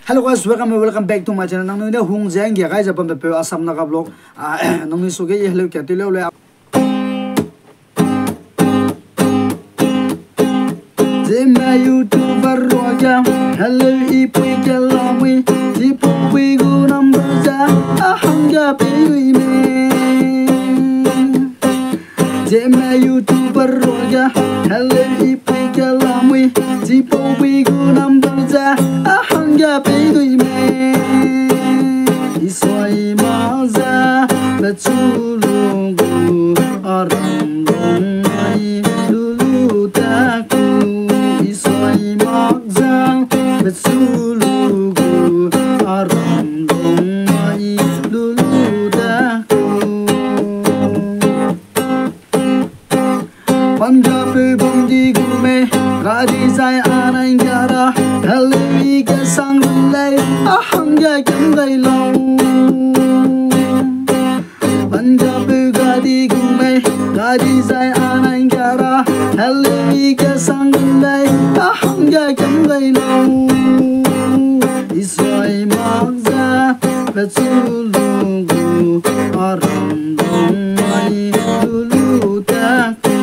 Hello guys, welcome back to my channel. Nang ni hung jeng ya guys apam pe asam na ka vlog. Nang ni suge ye hello kya tilo le. Zeme YouTuber roja, hello epui ke lamui, epui gu number ja, ahanga pe me. Zeme YouTuber roja, hello epui ke lamui, epui gu number ja, ahanga pe me. Isoi maza, betulungu aram longai lulu taku. Betulugu aram longai lulu daku. Punjab bandi gume gadi zai anai gara heleu ke sang lai ahanga kengai long. Punjab gadi gume gadi zai anai gara heleu ke sang lai ahanga kengai long. Isoi magza betulugu aram longai lulu taku.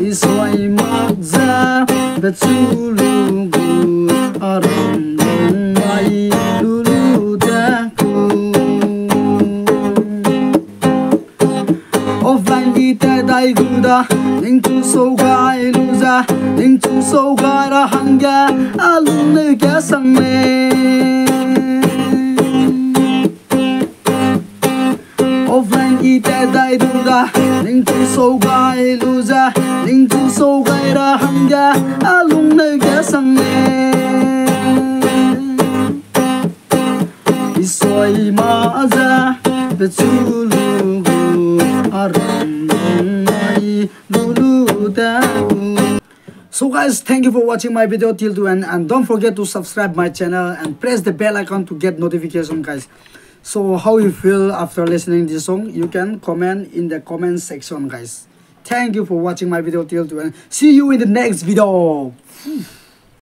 Isoi magza betulugu aram longai lulu taku. Offline kita dai guda into so gai luza into so gara hanga alun kya sang me. Offline kita dai guda into so gai luza into so gara hanga alun kya sang me. Isoi maza betulugu aram longai lulu daku. So guys, thank you for watching my video till the end, and don't forget to subscribe my channel and press the bell icon to get notification guys. So how you feel after listening this song, you can comment in the comment section guys. Thank you for watching my video till the end. See you in the next video.